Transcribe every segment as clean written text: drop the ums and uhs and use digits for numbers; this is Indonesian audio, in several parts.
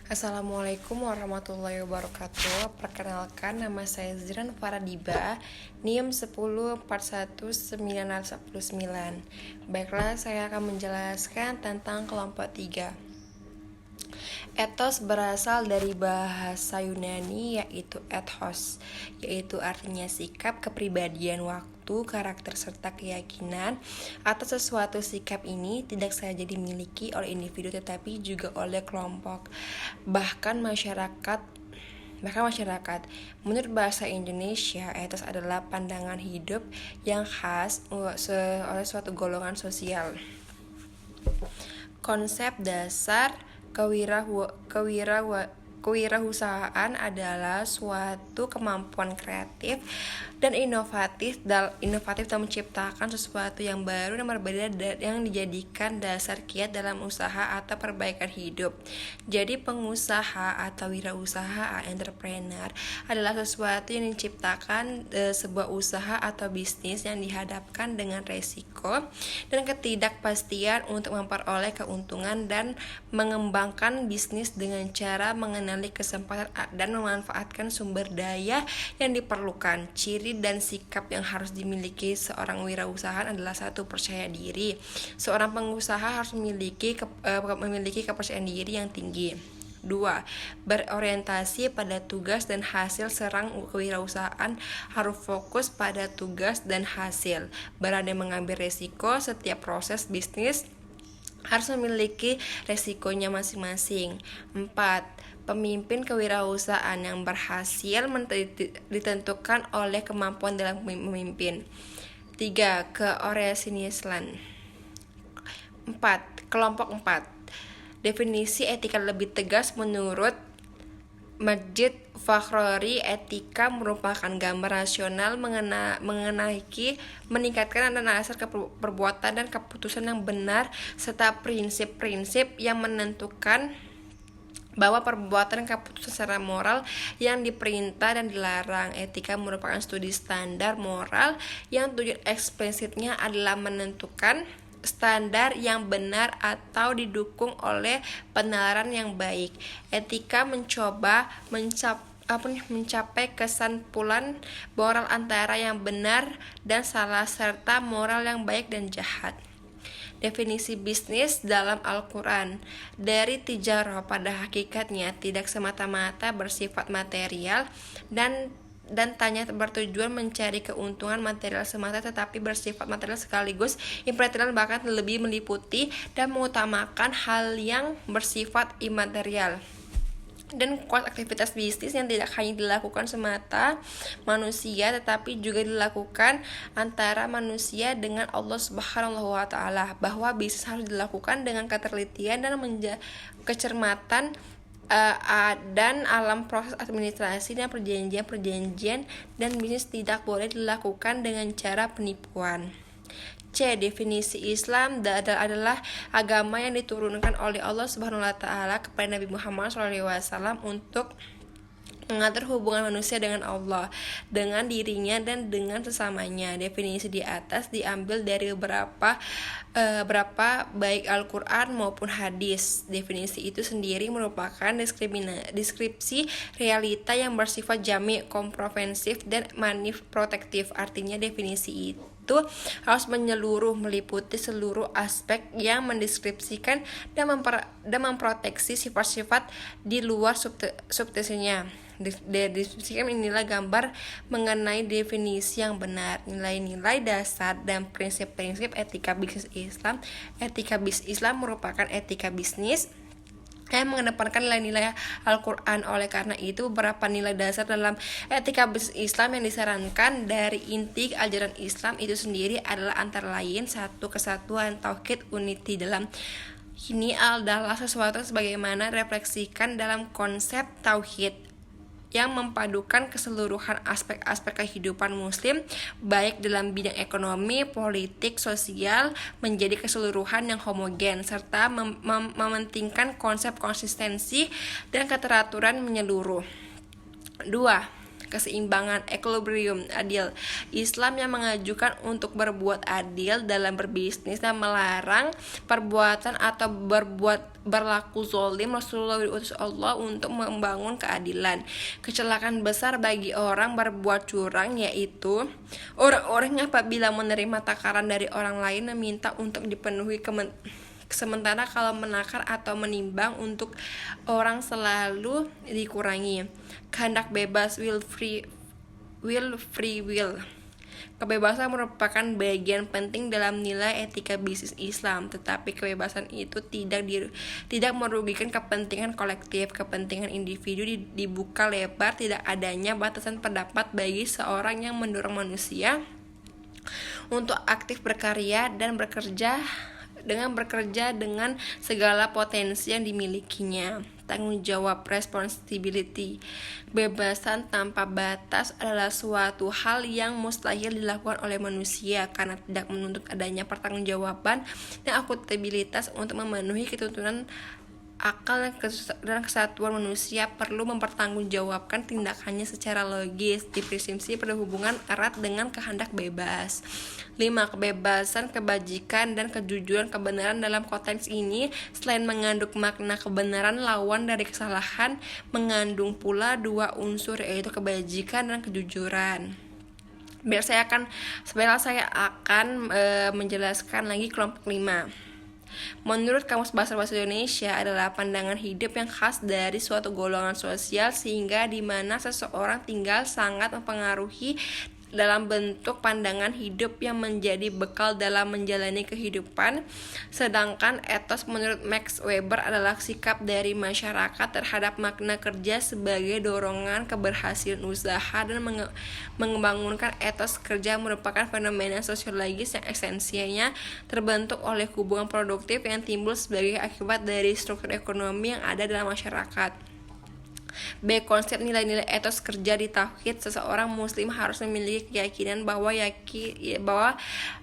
Assalamualaikum warahmatullahi wabarakatuh. Perkenalkan, nama saya Ziran Faradiba, NIM 10411909. Baiklah, saya akan menjelaskan tentang kelompok 3. Ethos berasal dari bahasa Yunani yaitu ethos, yaitu artinya sikap, kepribadian, waktu, karakter, serta keyakinan. Atau sesuatu sikap ini tidak saja dimiliki oleh individu tetapi juga oleh kelompok, bahkan masyarakat. Menurut bahasa Indonesia, ethos adalah pandangan hidup yang khas oleh suatu golongan sosial. Konsep dasar kewirausahaan adalah suatu kemampuan kreatif dan inovatif dalam menciptakan sesuatu yang baru dan berbeda yang dijadikan dasar kiat dalam usaha atau perbaikan hidup. Jadi pengusaha atau wirausaha entrepreneur adalah sesuatu yang diciptakan sebuah usaha atau bisnis yang dihadapkan dengan resiko dan ketidakpastian untuk memperoleh keuntungan dan mengembangkan bisnis dengan cara mengenali kesempatan dan memanfaatkan sumber daya yang diperlukan. Ciri dan sikap yang harus dimiliki seorang wirausahaan adalah 1. Percaya diri. Seorang pengusaha harus memiliki kepercayaan diri yang tinggi. 2. Berorientasi pada tugas dan hasil. Serang kewirausahaan harus fokus pada tugas dan hasil. Berani mengambil risiko. Setiap proses bisnis harus memiliki resikonya masing-masing. 4. Pemimpin kewirausahaan yang berhasil ditentukan oleh kemampuan dalam memimpin. 3. Keorientasian. 4. Kelompok 4. Definisi etika lebih tegas menurut Majid Fakhrori. Etika merupakan gambar rasional meningkatkan dasar perbuatan dan keputusan yang benar serta prinsip-prinsip yang menentukan bahwa perbuatan dan keputusan secara moral yang diperintah dan dilarang. Etika merupakan studi standar moral yang tujuan eksplisitnya adalah menentukan standar yang benar atau didukung oleh penalaran yang baik. Etika mencoba mencapai kesimpulan moral antara yang benar dan salah serta moral yang baik dan jahat. Definisi bisnis dalam Al-Quran. Dari tijarah pada hakikatnya tidak semata-mata bersifat material dan tanya bertujuan mencari keuntungan material semata, tetapi bersifat material sekaligus immaterial, bahkan lebih meliputi dan mengutamakan hal yang bersifat imaterial. Dan kuat aktivitas bisnis yang tidak hanya dilakukan semata manusia tetapi juga dilakukan antara manusia dengan Allah Subhanahu wa taala, bahwa bisnis harus dilakukan dengan ketelitian dan kecermatan dan alam proses administrasi dan perjanjian dan bisnis tidak boleh dilakukan dengan cara penipuan. C. Definisi Islam adalah agama yang diturunkan oleh Allah Subhanahu wa taala kepada Nabi Muhammad SAW untuk mengatur hubungan manusia dengan Allah, dengan dirinya dan dengan sesamanya. Definisi di atas diambil dari beberapa baik Al-Quran maupun hadis. Definisi itu sendiri merupakan deskripsi realita yang bersifat jami', komprehensif dan protektif. Artinya definisi itu harus menyeluruh, meliputi seluruh aspek yang mendeskripsikan dan memproteksi sifat-sifat di luar substansinya. Deskripsikan inilah gambar mengenai definisi yang benar, nilai-nilai dasar dan prinsip-prinsip etika bisnis Islam. Etika bisnis Islam merupakan etika bisnis yang mengedepankan nilai-nilai Al-Quran. Oleh karena itu, beberapa nilai dasar dalam etika bisnis Islam yang disarankan dari inti ajaran Islam itu sendiri adalah antara lain: 1. Kesatuan, tauhid, unity. Dalam ini adalah sesuatu sebagaimana refleksikan dalam konsep tauhid yang mempadukan keseluruhan aspek-aspek kehidupan muslim baik dalam bidang ekonomi, politik, sosial menjadi keseluruhan yang homogen serta mementingkan konsep konsistensi dan keteraturan menyeluruh. 2. keseimbangan, equilibrium, adil. Islam yang mengajukan untuk berbuat adil dalam berbisnis dan melarang perbuatan atau berlaku zolim. Rasulullah diutus Allah untuk membangun keadilan. Kecelakaan besar bagi orang berbuat curang yaitu orang-orang yang apabila menerima takaran dari orang lain meminta untuk dipenuhi sementara kalau menakar atau menimbang untuk orang selalu dikurangi. Kehendak bebas, will free will. Kebebasan merupakan bagian penting dalam nilai etika bisnis Islam, tetapi kebebasan itu tidak merugikan kepentingan kolektif. Kepentingan individu dibuka lebar, tidak adanya batasan pendapat bagi seorang yang mendorong manusia untuk aktif berkarya dan bekerja dengan segala potensi yang dimilikinya. Tanggung jawab, responsibility. Kebebasan tanpa batas adalah suatu hal yang mustahil dilakukan oleh manusia karena tidak menuntut adanya pertanggungjawaban dan akuntabilitas. Untuk memenuhi ketuntunan akal dan kesatuan manusia perlu mempertanggungjawabkan tindakannya secara logis. Definisi berhubungan erat dengan kehendak bebas. 5. Kebebasan, kebajikan, dan kejujuran. Kebenaran dalam konteks ini selain mengandung makna kebenaran lawan dari kesalahan, mengandung pula dua unsur yaitu kebajikan dan kejujuran. Sebenarnya saya akan menjelaskan lagi kelompok 5. Menurut Kamus Bahasa Indonesia adalah pandangan hidup yang khas dari suatu golongan sosial sehingga di mana seseorang tinggal sangat mempengaruhi dalam bentuk pandangan hidup yang menjadi bekal dalam menjalani kehidupan. Sedangkan etos menurut Max Weber adalah sikap dari masyarakat terhadap makna kerja sebagai dorongan keberhasilan usaha, dan mengembangkan etos kerja merupakan fenomena sosiologis yang esensinya terbentuk oleh hubungan produktif yang timbul sebagai akibat dari struktur ekonomi yang ada dalam masyarakat. B. Konsep nilai-nilai etos kerja di tauhid. Seseorang muslim harus memiliki keyakinan bahwa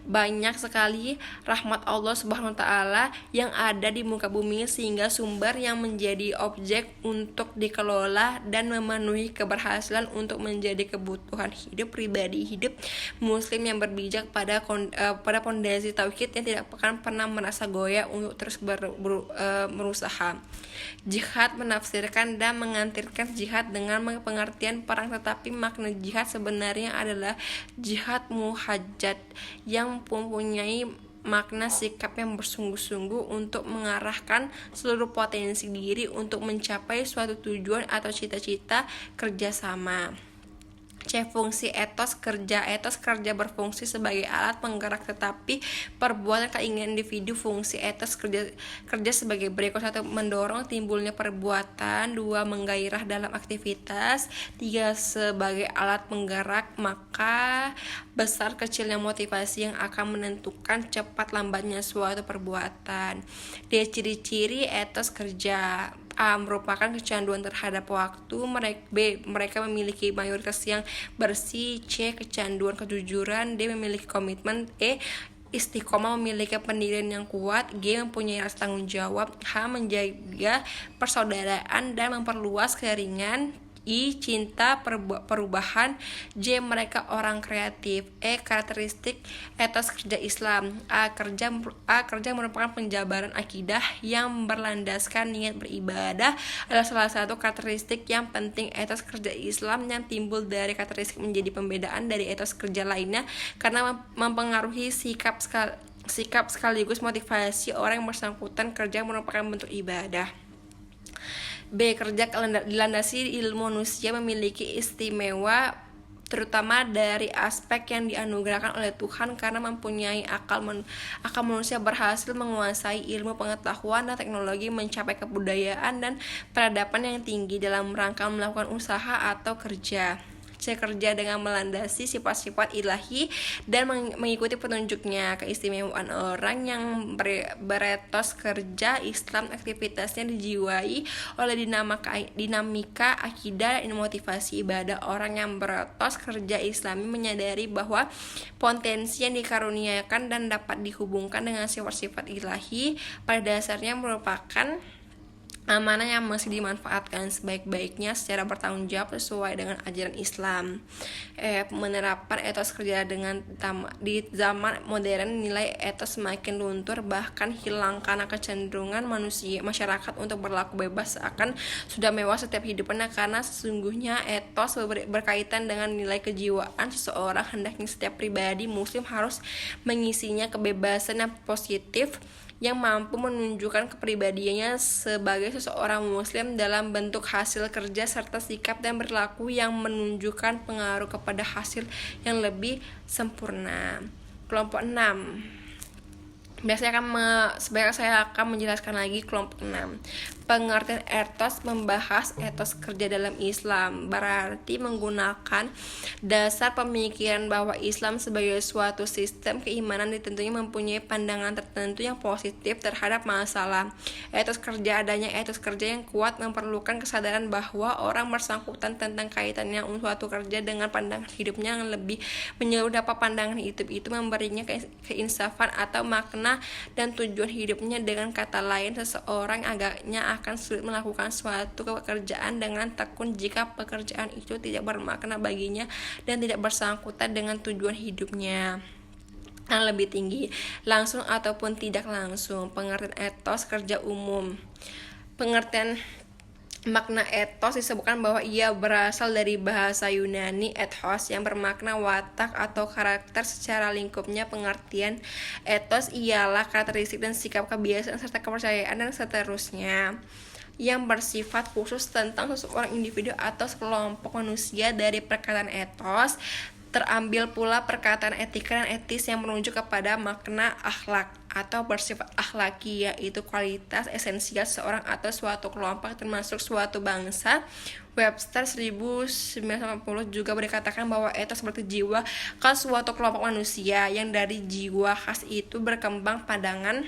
banyak sekali rahmat Allah Subhanahu wa taala yang ada di muka bumi sehingga sumber yang menjadi objek untuk dikelola dan memenuhi keberhasilan untuk menjadi kebutuhan hidup pribadi hidup muslim yang berbijak pada pondasi tauhid yang tidak akan pernah merasa goyah untuk terus berusaha. Jihad menafsirkan dan mengartikan jihad dengan pengertian perang, tetapi makna jihad sebenarnya adalah jihad muhajjad yang mempunyai makna sikap yang bersungguh-sungguh untuk mengarahkan seluruh potensi diri untuk mencapai suatu tujuan atau cita-cita kerjasama. C. Fungsi etos kerja. Etos kerja berfungsi sebagai alat penggerak tetapi perbuatan keinginan individu. Fungsi etos kerja sebagai berikut: 1. Mendorong timbulnya perbuatan. 2. Menggairah dalam aktivitas. 3. Sebagai alat penggerak. Maka besar kecilnya motivasi yang akan menentukan cepat lambatnya suatu perbuatan. D. Ciri-ciri etos kerja. A. Merupakan kecanduan terhadap waktu. B. Mereka memiliki mayoritas yang bersih. C. Kecanduan kejujuran. D. Memiliki komitmen. E. Istiqomah, memiliki pendirian yang kuat. G. Mempunyai rasa tanggung jawab. H. Menjaga persaudaraan dan memperluas jaringan. I. Cinta perubahan. J. Mereka orang kreatif. E. Karakteristik etos kerja Islam. A. Kerja merupakan penjabaran akidah yang berlandaskan niat beribadah adalah salah satu karakteristik yang penting etos kerja Islam yang timbul dari karakteristik menjadi pembedaan dari etos kerja lainnya karena mempengaruhi sikap sekaligus motivasi orang yang bersangkutan. Kerja merupakan bentuk ibadah. B. Kerja dilandasi ilmu. Manusia memiliki istimewa terutama dari aspek yang dianugerahkan oleh Tuhan karena mempunyai akal manusia berhasil menguasai ilmu pengetahuan dan teknologi, mencapai kebudayaan dan peradaban yang tinggi dalam rangka melakukan usaha atau kerja. C. Kerja dengan melandasi sifat-sifat ilahi dan mengikuti petunjuknya. Keistimewaan orang yang beretos kerja Islam, aktivitasnya dijiwai oleh dinamika akidah dan motivasi ibadah. Orang yang beretos kerja Islami menyadari bahwa potensi yang dikaruniakan dan dapat dihubungkan dengan sifat-sifat ilahi pada dasarnya merupakan amanah yang mesti dimanfaatkan sebaik-baiknya secara bertanggung jawab sesuai dengan ajaran Islam. Menerapkan etos kerja di zaman modern, nilai etos semakin luntur bahkan hilang karena kecenderungan masyarakat untuk berlaku bebas seakan sudah mewah setiap hidupnya, karena sesungguhnya etos berkaitan dengan nilai kejiwaan seseorang. Hendaknya setiap pribadi muslim harus mengisinya kebebasan yang positif yang mampu menunjukkan kepribadiannya sebagai seseorang muslim dalam bentuk hasil kerja serta sikap dan berlaku yang menunjukkan pengaruh kepada hasil yang lebih sempurna. Kelompok 6. Sebenarnya saya akan menjelaskan lagi kelompok 6. Pengertian etos membahas etos kerja dalam Islam, berarti menggunakan dasar pemikiran bahwa Islam sebagai suatu sistem keimanan tentunya mempunyai pandangan tertentu yang positif terhadap masalah. Adanya etos kerja yang kuat memerlukan kesadaran bahwa orang bersangkutan tentang kaitannya suatu kerja dengan pandangan hidupnya yang lebih menyeluruh. Dapat pandangan itu memberinya keinsafan atau makna dan tujuan hidupnya. Dengan kata lain, seseorang agaknya akan sulit melakukan suatu pekerjaan dengan tekun jika pekerjaan itu tidak bermakna baginya dan tidak bersangkutan dengan tujuan hidupnya yang lebih tinggi, langsung ataupun tidak langsung. Pengertian etos kerja umum. Pengertian makna etos disebutkan bahwa ia berasal dari bahasa Yunani ethos yang bermakna watak atau karakter. Secara lingkupnya, pengertian etos ialah karakteristik dan sikap, kebiasaan serta kepercayaan dan seterusnya yang bersifat khusus tentang seseorang individu atau sekelompok manusia. Dari perkataan etos terambil pula perkataan etika dan etis yang merujuk kepada makna akhlak atau bersifat akhlaki, yaitu kualitas esensial seseorang atau suatu kelompok termasuk suatu bangsa. Webster 1980 juga berkatakan bahwa etos seperti jiwa khas suatu kelompok manusia, yang dari jiwa khas itu berkembang pandangan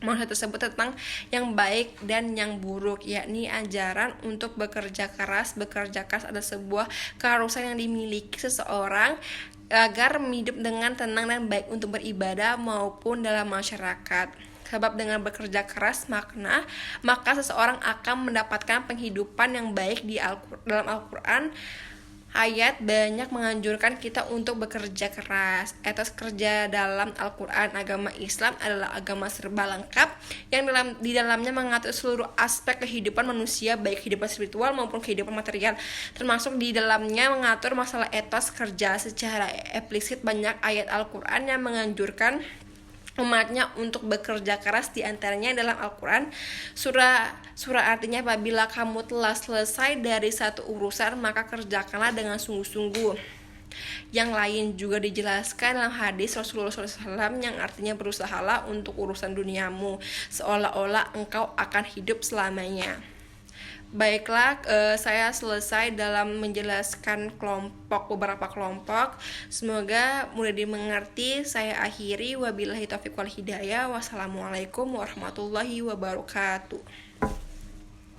manusia tersebut tentang yang baik dan yang buruk, yakni ajaran untuk bekerja keras. Bekerja keras adalah sebuah keharusan yang dimiliki seseorang agar hidup dengan tenang dan baik untuk beribadah maupun dalam masyarakat. Sebab dengan bekerja keras maka seseorang akan mendapatkan penghidupan yang baik. Dalam Al-Quran, ayat banyak menganjurkan kita untuk bekerja keras. Etos kerja dalam Al-Quran agama Islam adalah agama serba lengkap yang di dalamnya mengatur seluruh aspek kehidupan manusia, baik kehidupan spiritual maupun kehidupan material. Termasuk di dalamnya mengatur masalah etos kerja secara eksplisit. Banyak ayat Al-Quran yang menganjurkan umatnya untuk bekerja keras, di antaranya dalam Al-Quran surah artinya apabila kamu telah selesai dari satu urusan maka kerjakanlah dengan sungguh-sungguh. Yang lain juga dijelaskan dalam hadis Rasulullah SAW yang artinya berusahalah untuk urusan duniamu seolah-olah engkau akan hidup selamanya. Baiklah, saya selesai dalam menjelaskan beberapa kelompok. Semoga mudah dimengerti. Saya akhiri, wabillahi taufiq wal hidayah. Wassalamualaikum warahmatullahi wabarakatuh.